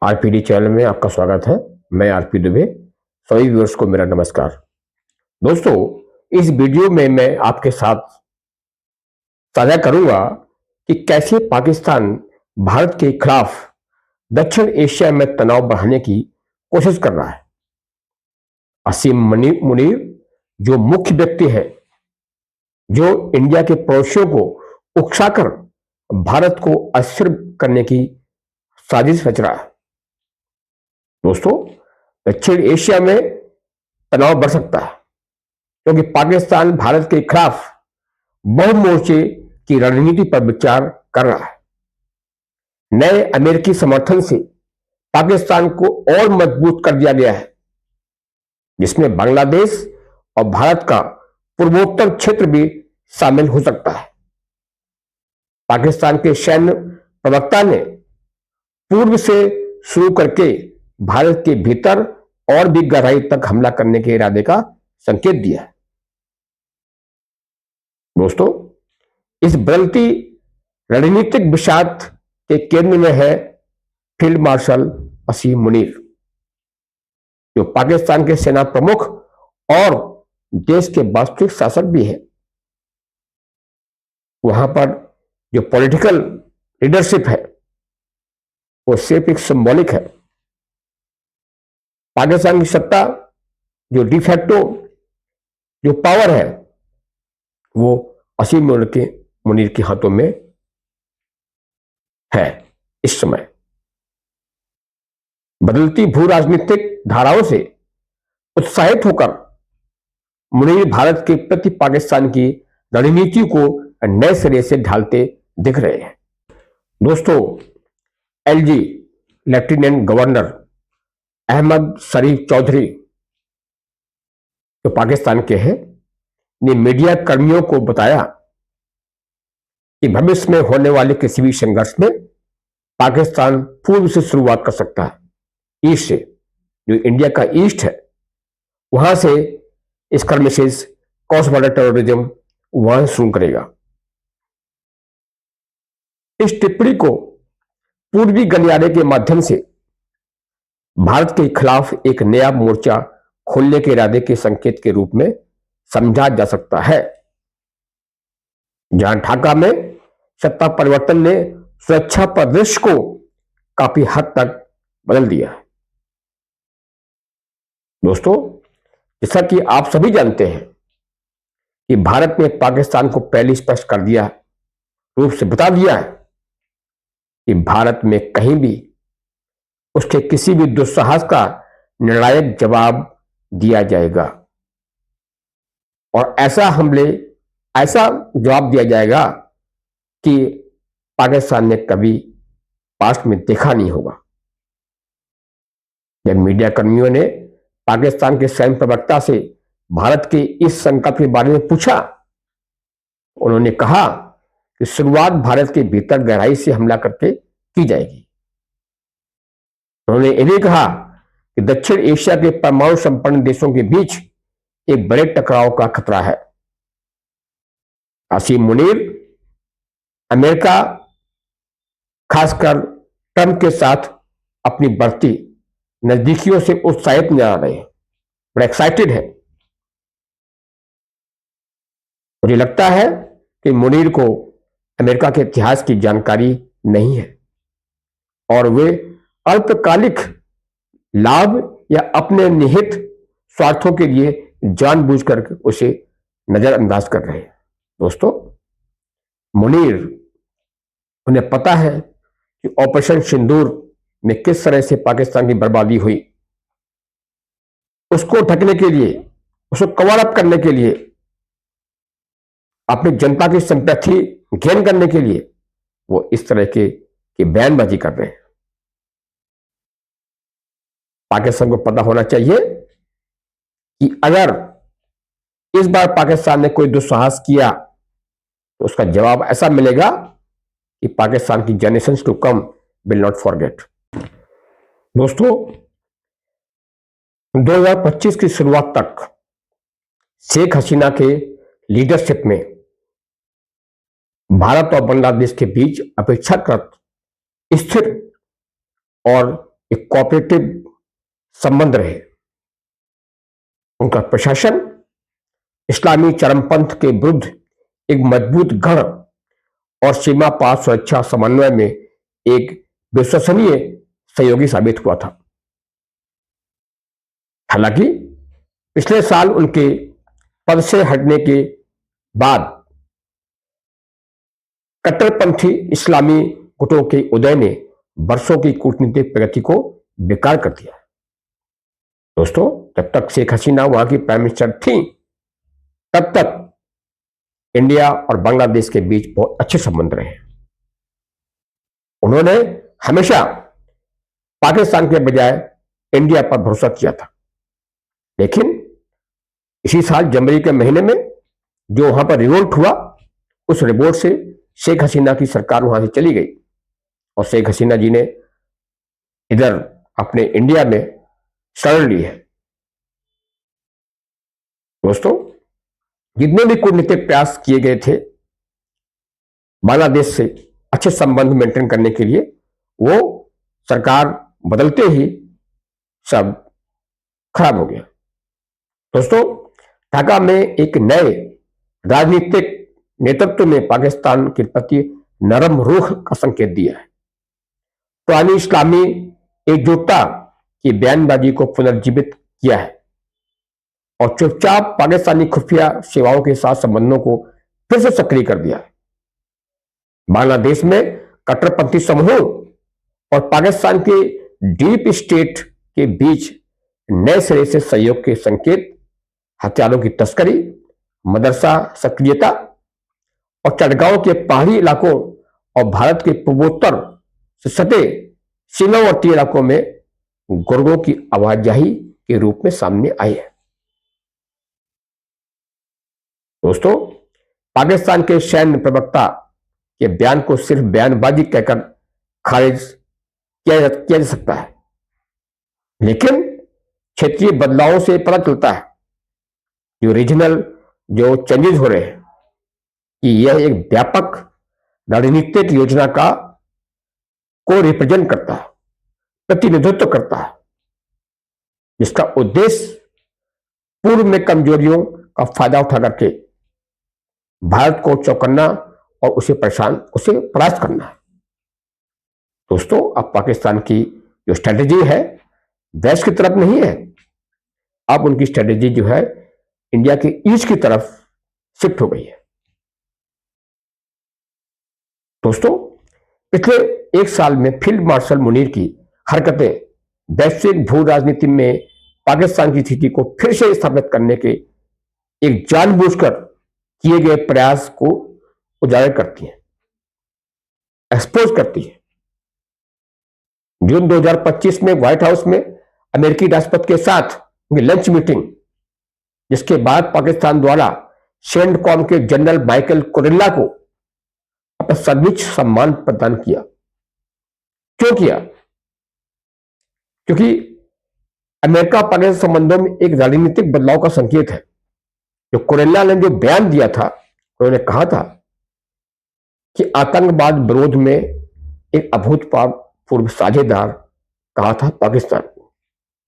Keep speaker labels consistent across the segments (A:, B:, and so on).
A: RPD channel में आपका स्वागत है। मैं आरपी दुबे। सभी व्यूअर्स को मेरा नमस्कार। दोस्तों, इस वीडियो में मैं आपके साथ साझा करूंगा कि कैसे पाकिस्तान भारत के खिलाफ दक्षिण एशिया में तनाव बढ़ाने की कोशिश कर रहा है। असीम मुनीर जो मुख्य व्यक्ति है, जो इंडिया के पड़ोसियों को उकसाकर भारत को अस्थिर करने की साजिश रच रहा है। दोस्तों, दक्षिण एशिया में तनाव बढ़ सकता है क्योंकि पाकिस्तान भारत के खिलाफ बहुमोर्चे की रणनीति पर विचार कर रहा है। नए अमेरिकी समर्थन से पाकिस्तान को और मजबूत कर दिया गया है, जिसमें बांग्लादेश और भारत का पूर्वोत्तर क्षेत्र भी शामिल हो सकता है। पाकिस्तान के सैन्य प्रवक्ता ने पूर्व से शुरू करके भारत के भीतर और भी गहराई तक हमला करने के इरादे का संकेत दिया है। दोस्तों, इस बदलती रणनीतिक विषाद के केंद्र में है फील्ड मार्शल असीम मुनीर, जो पाकिस्तान के सेना प्रमुख और देश के वास्तविक शासक भी है। वहां पर जो पॉलिटिकल लीडरशिप है वो सिर्फ एक सिंबॉलिक है। पाकिस्तान की सत्ता, जो डिफैक्टो जो पावर है, वो असीम मुनीर के हाथों में है। इस समय बदलती भू राजनीतिक धाराओं से उत्साहित होकर मुनीर भारत के प्रति पाकिस्तान की रणनीति को नए सिरे से ढालते दिख रहे हैं। दोस्तों, एलजी लेफ्टिनेंट गवर्नर अहमद शरीफ चौधरी, जो पाकिस्तान के हैं, ने मीडिया कर्मियों को बताया कि भविष्य में होने वाले किसी भी संघर्ष में पाकिस्तान पूर्व से शुरुआत कर सकता है, ईस्ट से। जो इंडिया का ईस्ट है, वहां से स्कर्मिशेस, क्रॉस बॉर्डर टेररिज्म वहां शुरू करेगा। इस टिप्पणी को पूर्वी गलियारे के माध्यम से भारत के खिलाफ एक नया मोर्चा खोलने के इरादे के संकेत के रूप में समझा जा सकता है। जहां ढाका में सत्ता परिवर्तन ने सुरक्षा परिदृश्य को काफी हद तक बदल दिया है। दोस्तों, जैसा कि आप सभी जानते हैं कि भारत ने पाकिस्तान को पहले स्पष्ट कर दिया रूप से बता दिया है कि भारत में कहीं भी उसके किसी भी दुस्साहस का निर्णायक जवाब दिया जाएगा, और ऐसा जवाब दिया जाएगा कि पाकिस्तान ने कभी पास्ट में देखा नहीं होगा। जब मीडिया कर्मियों ने पाकिस्तान के सैन्य प्रवक्ता से भारत के इस संकल्प के बारे में पूछा, उन्होंने कहा कि शुरुआत भारत के भीतर गहराई से हमला करके की जाएगी। उन्होंने यह भी कहा कि दक्षिण एशिया के परमाणु संपन्न देशों के बीच एक बड़े टकराव का खतरा है। असीम मुनीर अमेरिका, खासकर ट्रंप के साथ अपनी बढ़ती नजदीकियों से उत्साहित नजर आ रहे हैं, बड़े एक्साइटेड है। मुझे लगता है कि मुनीर को अमेरिका के इतिहास की जानकारी नहीं है और वे अल्पकालिक लाभ या अपने निहित स्वार्थों के लिए जानबूझकर उसे नजरअंदाज कर रहे हैं। दोस्तों, मुनीर, उन्हें पता है कि ऑपरेशन सिंदूर में किस तरह से पाकिस्तान की बर्बादी हुई। उसको ढकने के लिए, उसको कवर अप करने के लिए, अपनी जनता की सिंपैथी गेन करने के लिए वो इस तरह की बयानबाजी कर रहे हैं। पाकिस्तान को पता होना चाहिए कि अगर इस बार पाकिस्तान ने कोई दुस्साहस किया तो उसका जवाब ऐसा मिलेगा कि पाकिस्तान की generations to come will not forget. दोस्तों, 2025 की शुरुआत तक शेख हसीना के लीडरशिप में भारत और बांग्लादेश के बीच अपेक्षाकृत स्थिर और एक कोऑपरेटिव संबंध रहे। उनका प्रशासन इस्लामी चरमपंथ के विरुद्ध एक मजबूत गढ़ और सीमा पार सुरक्षा समन्वय में एक विश्वसनीय सहयोगी साबित हुआ था। हालांकि पिछले साल उनके पद से हटने के बाद कट्टरपंथी इस्लामी गुटों के उदय ने वर्षों की कूटनीतिक प्रगति को बेकार कर दिया। दोस्तों, जब तक शेख हसीना वहां की प्राइम मिनिस्टर थी, तब तक इंडिया और बांग्लादेश के बीच बहुत अच्छे संबंध रहे। उन्होंने हमेशा पाकिस्तान के बजाय इंडिया पर भरोसा किया था। लेकिन इसी साल जनवरी के महीने में जो वहां पर रिवोल्ट हुआ, उस रिवोल्ट से शेख हसीना की सरकार वहां से चली गई और शेख हसीना जी ने इधर अपने इंडिया में शरण ली है। दोस्तों, जितने भी कूटनीतिक प्रयास किए गए थे बांग्लादेश से अच्छे संबंध मेंटेन करने के लिए, वो सरकार बदलते ही सब खराब हो गया। दोस्तों, ढाका में एक नए राजनीतिक नेतृत्व में पाकिस्तान के प्रति नरम रुख का संकेत दिया है। पुरानी इस्लामी एकजुटता की बयानबाजी को पुनर्जीवित किया है और चुपचाप पाकिस्तानी खुफिया सेवाओं के साथ संबंधों को फिर से सक्रिय कर दिया है। बांग्लादेश में कट्टरपंथी समूहों और पाकिस्तान के डीप स्टेट के बीच नए सिरे से सहयोग के संकेत हथियारों की तस्करी, मदरसा सक्रियता और चटगांव के पहाड़ी इलाकों और भारत के पूर्वोत्तर से सटे सीमावर्ती इलाकों में गुर्गों की आवाजाही के रूप में सामने आई है। दोस्तों, पाकिस्तान के सैन्य प्रवक्ता के बयान को सिर्फ बयानबाजी कहकर खारिज किया जा सकता है, लेकिन क्षेत्रीय बदलावों से पता चलता है जो रीजनल जो चेंजेस हो रहे हैं कि यह एक व्यापक रणनीतिक योजना को रिप्रेजेंट करता है, प्रतिनिधित्व करता है, जिसका उद्देश्य पूर्व में कमजोरियों का फायदा उठा करके भारत को चौकन्ना और उसे परास्त करना है। दोस्तों, अब पाकिस्तान की जो स्ट्रेटेजी है वेस्ट की तरफ नहीं है, अब उनकी स्ट्रेटेजी जो है इंडिया के ईस्ट की तरफ शिफ्ट हो गई है। दोस्तों, पिछले एक साल में फील्ड मार्शल मुनीर की हरकतें वैश्विक भू राजनीति में पाकिस्तान की स्थिति को फिर से स्थापित करने के एक जानबूझकर किए गए प्रयास को उजागर करती हैं, एक्सपोज करती है। जून 2025 में व्हाइट हाउस में अमेरिकी राष्ट्रपति के साथ उनकी लंच मीटिंग, जिसके बाद पाकिस्तान द्वारा सेंटकॉम के जनरल माइकल कुरेला को अपना सर्वोच्च सम्मान प्रदान किया। क्यों किया? क्योंकि अमेरिका पाकिस्तान संबंधों में एक रणनीतिक बदलाव का संकेत है। जो कुरेला ने जो बयान दिया था, उन्होंने कहा था कि आतंकवाद विरोध में एक अभूतपूर्व साझेदार कहा था पाकिस्तान को।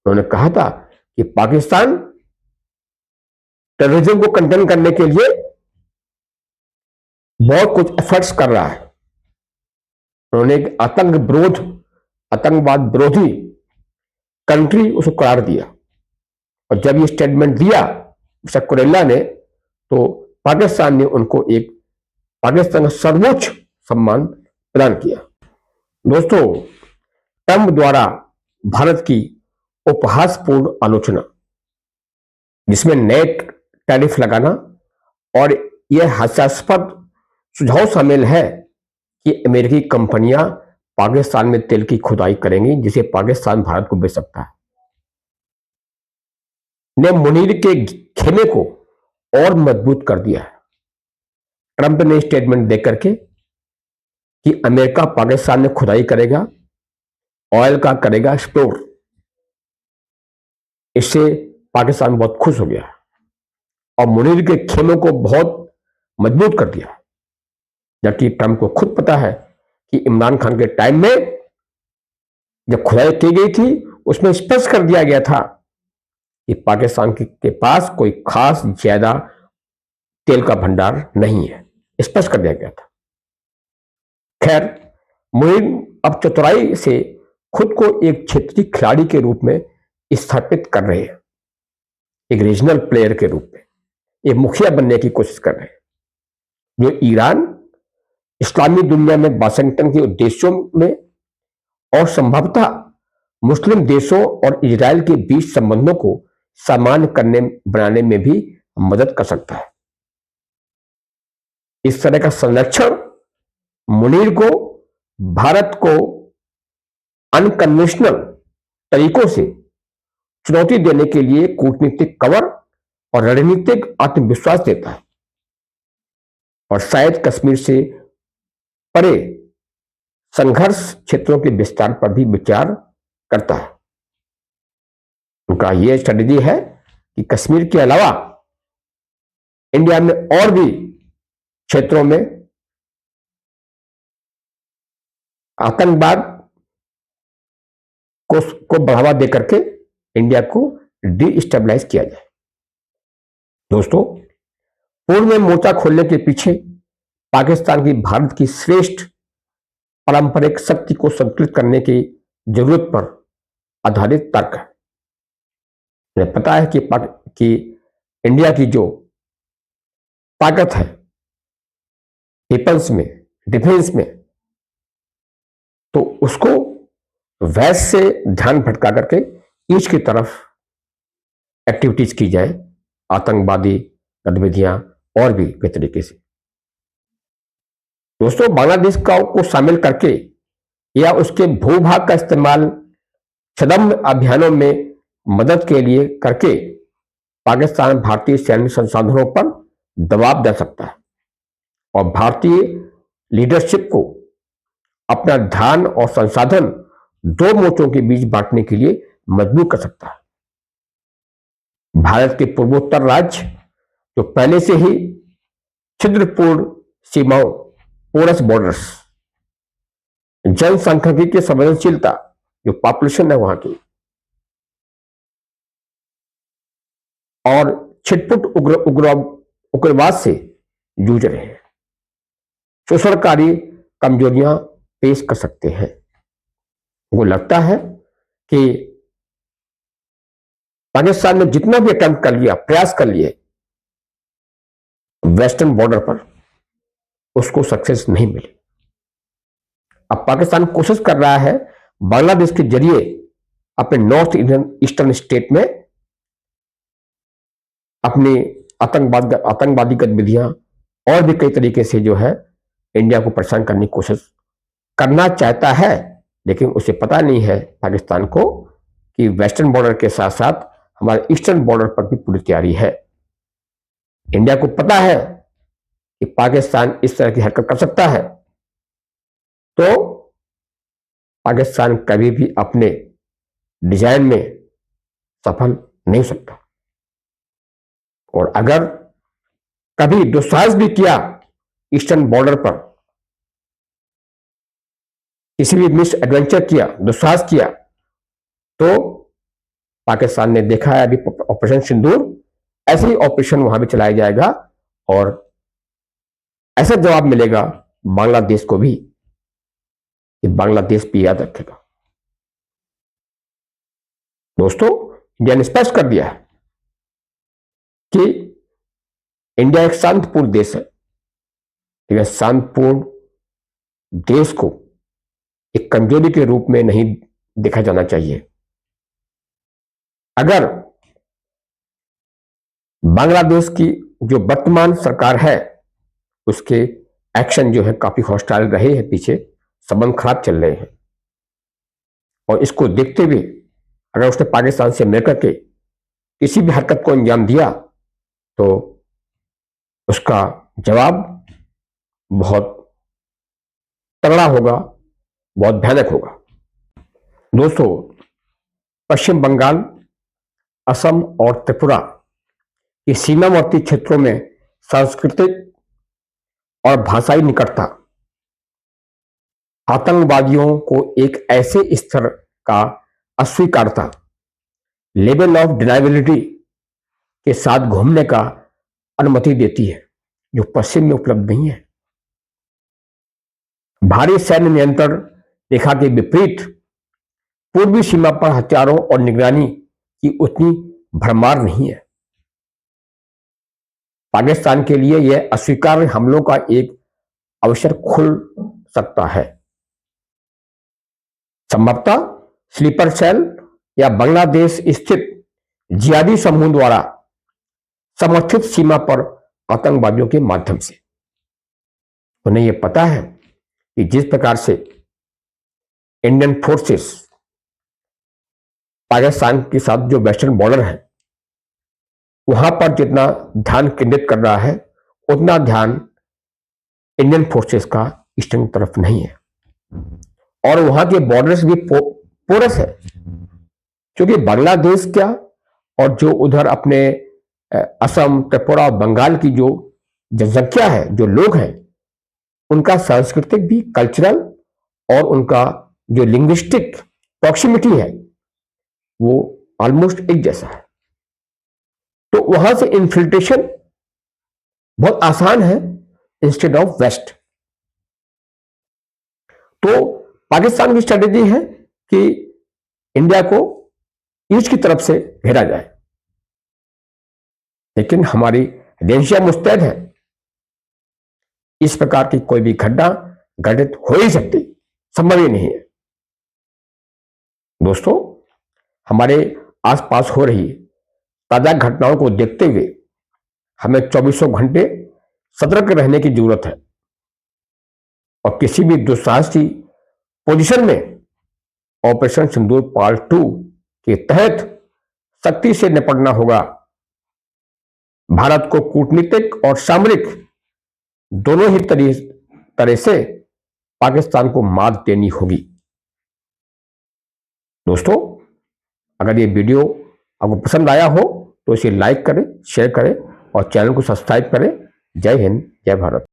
A: उन्होंने कहा था कि पाकिस्तान टेररिज्म को कंटेन करने के लिए बहुत कुछ एफर्ट्स कर रहा है। उन्होंने एक आतंकवाद विरोधी कंट्री उसको करार दिया, और जब ये स्टेटमेंट दिया मिस्टर कुरेला ने, तो पाकिस्तान ने उनको एक पाकिस्तान का सर्वोच्च सम्मान प्रदान किया। दोस्तों, ट्रंप द्वारा भारत की उपहासपूर्ण आलोचना, जिसमें नए टैरिफ लगाना और यह हास्यास्पद सुझाव शामिल है कि अमेरिकी कंपनियां पाकिस्तान में तेल की खुदाई करेंगी, जिसे पाकिस्तान भारत को बेच सकता है, ने मुनीर के खेमे को और मजबूत कर दिया है। ट्रंप ने स्टेटमेंट देकर के कि अमेरिका पाकिस्तान में खुदाई करेगा, ऑयल का करेगा स्टोर, इससे पाकिस्तान बहुत खुश हो गया और मुनीर के खेमों को बहुत मजबूत कर दिया। जबकि ट्रंप को खुद पता है कि इमरान खान के टाइम में जब खुदाई की गई थी उसमें स्पष्ट कर दिया गया था कि पाकिस्तान के पास कोई खास ज्यादा तेल का भंडार नहीं है, स्पष्ट कर दिया गया था। खैर, मुनीर अब चतुराई से खुद को एक क्षेत्रीय खिलाड़ी के रूप में स्थापित कर रहे हैं, एक रीजनल प्लेयर के रूप में, एक मुखिया बनने की कोशिश कर रहे हैं, जो ईरान, इस्लामी दुनिया में वाशिंगटन के उद्देश्यों में और संभवतः मुस्लिम देशों और इजराइल के बीच संबंधों को सामान्य बनाने में भी मदद कर सकता है। इस तरह का संरक्षण मुनीर को भारत को अनकन्वेंशनल तरीकों से चुनौती देने के लिए कूटनीतिक कवर और रणनीतिक आत्मविश्वास देता है, और शायद कश्मीर से परे संघर्ष क्षेत्रों के विस्तार पर भी विचार करता है। उनका यह स्ट्रेटजी है कि कश्मीर के अलावा इंडिया में और भी क्षेत्रों में आतंकवाद को बढ़ावा देकर के इंडिया को डिस्टेबलाइज किया जाए। दोस्तों, पूर्व में मोर्चा खोलने के पीछे पाकिस्तान की भारत की श्रेष्ठ पारंपरिक शक्ति को संतुलित करने की जरूरत पर आधारित तर्क है। मुझे पता है कि इंडिया की जो ताकत है वेपन्स में, डिफेंस में, तो उसको वेस्ट से ध्यान भटका करके ईस्ट की तरफ एक्टिविटीज की जाए, आतंकवादी गतिविधियां और भी कई तरीके से। दोस्तों, बांग्लादेश को शामिल करके या उसके भूभाग का इस्तेमाल छद्म अभियानों में मदद के लिए करके पाकिस्तान भारतीय सैन्य संसाधनों पर दबाव डाल सकता है और भारतीय लीडरशिप को अपना ध्यान और संसाधन दो मोर्चों के बीच बांटने के लिए मजबूर कर सकता है। भारत के पूर्वोत्तर राज्य जो पहले से ही छिद्रपूर्ण सीमाओं, पोरस बॉर्डर्स, जनसंख्यिकी की संवेदनशीलता, जो पॉपुलेशन है वहां की, और छिटपुट उग्रवाद से जूझ रहे हैं, शोषणकारी कमजोरियां पेश कर सकते हैं। वो लगता है कि पाकिस्तान ने जितना भी अटेम्प्ट कर लिया, प्रयास कर लिए वेस्टर्न बॉर्डर पर, उसको सक्सेस नहीं मिली। अब पाकिस्तान कोशिश कर रहा है बांग्लादेश के जरिए अपने नॉर्थ ईस्टर्न स्टेट में अपनी आतंकवादी गतिविधियां और भी कई तरीके से जो है इंडिया को परेशान करने की कोशिश करना चाहता है, लेकिन उसे पता नहीं है पाकिस्तान को कि वेस्टर्न बॉर्डर के साथ साथ हमारे ईस्टर्न बॉर्डर पर भी पूरी तैयारी है। इंडिया को पता है कि पाकिस्तान इस तरह की हरकत कर सकता है, तो पाकिस्तान कभी भी अपने डिजाइन में सफल नहीं हो सकता। और अगर कभी दुस्साहस भी किया ईस्टर्न बॉर्डर पर, किसी भी मिस एडवेंचर किया, दुस्साहस किया, तो पाकिस्तान ने देखा है अभी ऑपरेशन सिंदूर, ऐसे ही ऑपरेशन वहां भी चलाया जाएगा और ऐसा जवाब मिलेगा बांग्लादेश को भी कि बांग्लादेश भी याद रखेगा। दोस्तों, इंडिया ने स्पष्ट कर दिया है कि इंडिया एक शांतिपूर्ण देश है, लेकिन शांतिपूर्ण देश को एक कमजोरी के रूप में नहीं देखा जाना चाहिए। अगर बांग्लादेश की जो वर्तमान सरकार है उसके एक्शन जो है काफी हॉस्टाइल रहे हैं, पीछे संबंध खराब चल रहे हैं, और इसको देखते हुए अगर उसने पाकिस्तान से मिलकर के किसी भी हरकत को अंजाम दिया तो उसका जवाब बहुत तगड़ा होगा, बहुत भयानक होगा। दोस्तों, पश्चिम बंगाल, असम और त्रिपुरा के सीमावर्ती क्षेत्रों में सांस्कृतिक और भाषाई निकटता आतंकवादियों को एक ऐसे स्तर का अस्वीकारता, लेवल ऑफ डिनाइबिलिटी के साथ घूमने का अनुमति देती है, जो पश्चिम में उपलब्ध नहीं है। भारी सैन्य नियंत्रण रेखा के विपरीत पूर्वी सीमा पर हथियारों और निगरानी की उतनी भरमार नहीं है। पाकिस्तान के लिए यह अस्वीकार्य हमलों का एक अवसर खुल सकता है। संभवतः स्लीपर सेल या बांग्लादेश स्थित जिहादी समूह द्वारा समर्थित सीमा पर आतंकवादियों के माध्यम से। उन्हें यह पता है कि जिस प्रकार से इंडियन फोर्सेस पाकिस्तान के साथ जो वेस्टर्न बॉर्डर है वहां पर जितना ध्यान केंद्रित कर रहा है, उतना ध्यान इंडियन फोर्सेस का ईस्टर्न तरफ नहीं है। और वहां के बॉर्डर्स भी पोरस है, क्योंकि बांग्लादेश क्या और जो उधर अपने असम, त्रिपुरा, बंगाल की जो जनसंख्या है, जो लोग हैं, उनका सांस्कृतिक भी, कल्चरल और उनका जो लिंग्विस्टिक प्रॉक्सिमिटी है वो ऑलमोस्ट एक जैसा है। तो वहां से इन्फिल्ट्रेशन बहुत आसान है इंस्टेड ऑफ वेस्ट। तो पाकिस्तान की स्ट्रेटेजी है कि इंडिया को ईस्ट की तरफ से घेरा जाए, लेकिन हमारी एजेंसियां मुस्तैद है, इस प्रकार की कोई भी घटना घटित हो ही सकती, संभव ही नहीं है। दोस्तों, हमारे आसपास हो रही ताजा घटनाओं को देखते हुए हमें 24 घंटे सतर्क रहने की जरूरत है और किसी भी दुस्साहसी पोजीशन में ऑपरेशन सिंदूर पार्ट 2 के तहत सख्ती से निपटना होगा। भारत को कूटनीतिक और सामरिक दोनों ही तरह से पाकिस्तान को मात देनी होगी। दोस्तों, अगर ये वीडियो आपको पसंद आया हो तो इसे लाइक करें, शेयर करें और चैनल को सब्सक्राइब करें। जय हिंद, जय भारत।